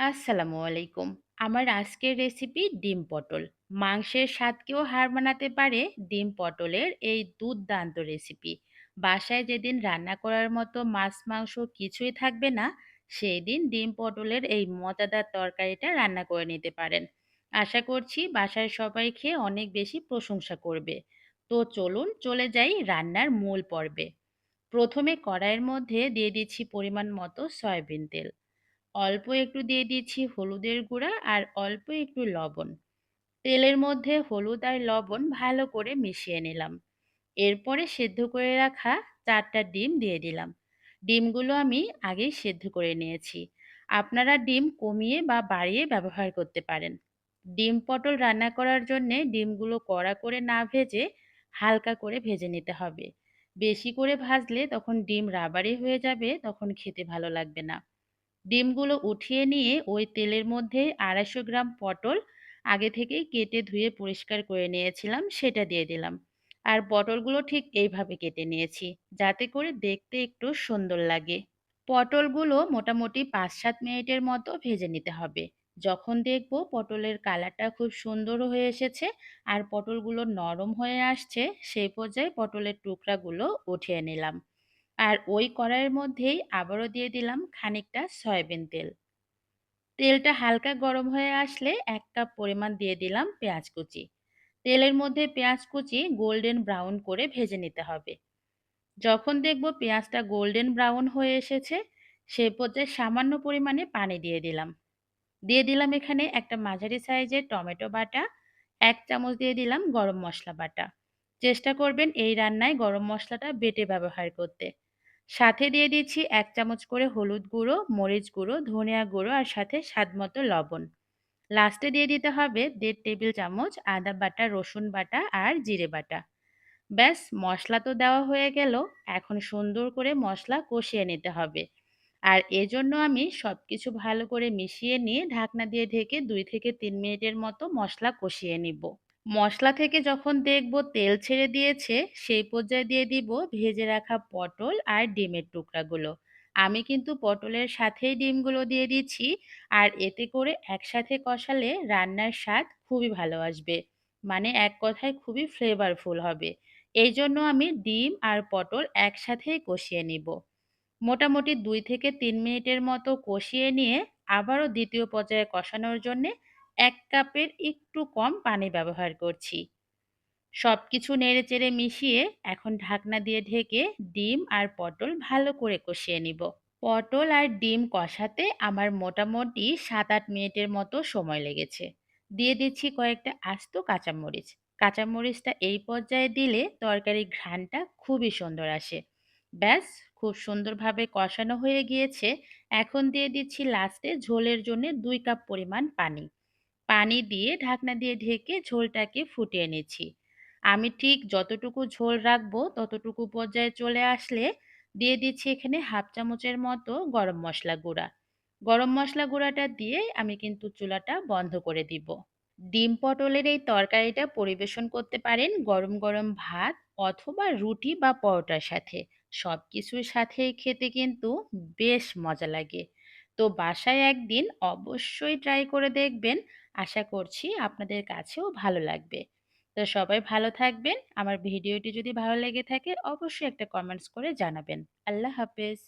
আসসালামু আলাইকুম। আমার আজকের রেসিপি ডিম পটল। মাংসের স্বাদকেও হার মানাতে পারে ডিম পটলের এই দুর্দান্ত রেসিপি। বাসায় যেদিন রান্না করার মতো মাছ মাংস কিছুই থাকবে না, সেই দিন ডিম পটলের এই মজাদার তরকারিটা রান্না করে নিতে পারেন। আশা করছি বাসায় সবাই খেয়ে অনেক বেশি প্রশংসা করবে। তো চলুন চলে যাই রান্নার মূল পর্বে। প্রথমে কড়াইয়ের মধ্যে দিয়ে দিচ্ছি পরিমাণ মতো সয়াবিন তেল। অল্প একটু দিয়ে দিচ্ছি হলুদের গুঁড়া আর অল্প একটু লবণ। তেলের মধ্যে হলুদ আর লবণ ভালো করে মিশিয়ে নিলাম। এরপরে সেদ্ধ করে রাখা 4টা ডিম দিয়ে দিলাম। ডিমগুলো আমি আগেই সেদ্ধ করে নিয়েছি। আপনারা ডিম কমিয়ে বা বাড়িয়ে ব্যবহার করতে পারেন। ডিম পটল রান্না করার জন্যে ডিমগুলো কড়া করে না ভেজে হালকা করে ভেজে নিতে হবে। বেশি করে ভাজলে তখন ডিম রাবারি হয়ে যাবে, তখন খেতে ভালো লাগবে না। ডিমগুলো উঠিয়ে নিয়ে ওই তেলের মধ্যে 250 গ্রাম পটল আগে থেকেই কেটে ধুয়ে পরিষ্কার করে নিয়েছিলাম, সেটা দিয়ে দিলাম। আর পটলগুলো ঠিক এইভাবে কেটে নিয়েছি, যাতে করে দেখতে একটু সুন্দর লাগে। পটলগুলো মোটামুটি 5-7 মিনিটের মতো ভেজে নিতে হবে। যখন দেখব পটলের কালারটা খুব সুন্দর হয়ে এসেছে আর পটলগুলো নরম হয়ে আসছে, সেই পর্যায়ে পটলের টুকরাগুলো উঠিয়ে নিলাম। আর ওই কড়াইয়ের মধ্যেই আবারও দিয়ে দিলাম খানিকটা সয়াবিন তেল। তেলটা হালকা গরম হয়ে আসলে 1 কাপ পরিমাণ দিয়ে দিলাম পেঁয়াজ কুচি। তেলের মধ্যে পেঁয়াজ কুচি গোল্ডেন ব্রাউন করে ভেজে নিতে হবে। যখন দেখব পেঁয়াজটা গোল্ডেন ব্রাউন হয়ে এসেছে, সে পর্যায়ে সামান্য পরিমাণে পানি দিয়ে দিলাম। দিয়ে দিলাম এখানে একটা মাঝারি সাইজের টমেটো বাটা, 1 চামচ দিয়ে দিলাম গরম মশলা বাটা। চেষ্টা করবেন এই রান্নায় গরম মশলাটা বেটে ব্যবহার করতে। সাথে দিয়ে দিচ্ছি 1 চামচ করে হলুদ গুঁড়ো, মরিচ গুঁড়ো, ধনিয়া গুঁড়ো আর সাথে স্বাদমতো লবণ। লাস্টে দিয়ে দিতে হবে 1.5 টেবিল চামচ আদা বাটা, রসুন বাটা আর জিরে বাটা। ব্যাস, মশলা তো দেওয়া হয়ে গেল। এখন সুন্দর করে মশলা কষিয়ে নিতে হবে। আর এজন্য আমি সবকিছু ভালো করে মিশিয়ে নিয়ে ঢাকনা দিয়ে ঢেকে 2 থেকে 3 মিনিটের মতো মশলা কষিয়ে নিব। মশলা থেকে যখন দেখব তেল ছেড়ে দিয়েছে, সেই পর্যায়ে দিয়ে দিব ভেজে রাখা পটল আর ডিমের টুকরাগুলো। আমি কিন্তু পটলের সাথেই ডিমগুলো দিয়ে দিচ্ছি। আর এতে করে একসাথে কষালে রান্নার স্বাদ খুবই ভালো আসবে। মানে এক কথায় খুবই ফ্লেভারফুল হবে। এই জন্য আমি ডিম আর পটল একসাথেই কষিয়ে নিব। মোটামুটি 2 থেকে 3 মিনিটের মতো কষিয়ে নিয়ে আবারও দ্বিতীয় পর্যায়ে কষানোর জন্যে 1 কাপের একটু কম পানি ব্যবহার করছি। সবকিছু নেড়েচেড়ে মিশিয়ে এখন ঢাকনা দিয়ে ঢেকে ডিম আর পটল ভালো করে কষিয়ে নিব। পটল আর ডিম কষাতে আমার মোটামুটি 7-8 মিনিটের মতো সময় লেগেছে। দিয়ে দিচ্ছি কয়েকটা আস্ত কাঁচামরিচ। কাঁচামরিচটা এই পর্যায়ে দিলে তরকারির ঘ্রাণটা খুবই সুন্দর আসে। ব্যাস, খুব সুন্দরভাবে কষানো হয়ে গিয়েছে। এখন দিয়ে দিচ্ছি লাস্টে ঝোলের জন্য 2 কাপ পরিমাণ পানি। পানি দিয়ে ঢাকনা দিয়ে ঢেকে ঝোলটাকে ফুটিয়ে নিচ্ছি। আমি ঠিক যতটুকু ঝোল রাখবো ততটুকু পর্যায়ে চলে আসলে দিয়ে দিচ্ছি এখানে 1/2 চামচের মতো গরম মশলা গুঁড়া। গরম মশলা গুঁড়াটা দিয়ে আমি কিন্তু চুলাটা বন্ধ করে দিব। ডিম পটলের এই তরকারিটা পরিবেশন করতে পারেন গরম গরম ভাত অথবা রুটি বা পরোটার সাথে। সব কিছুর সাথেই খেতে কিন্তু বেশ মজা লাগে। তো বাসায় একদিন অবশ্যই ট্রাই করে দেখবেন। আশা করছি আপনাদের কাছেও ভালো লাগবে। তো সবাই ভালো থাকবেন। আমার ভিডিওটি যদি ভালো লেগে থাকে অবশ্যই একটা কমেন্টস করে জানাবেন। আল্লাহ হাফেজ।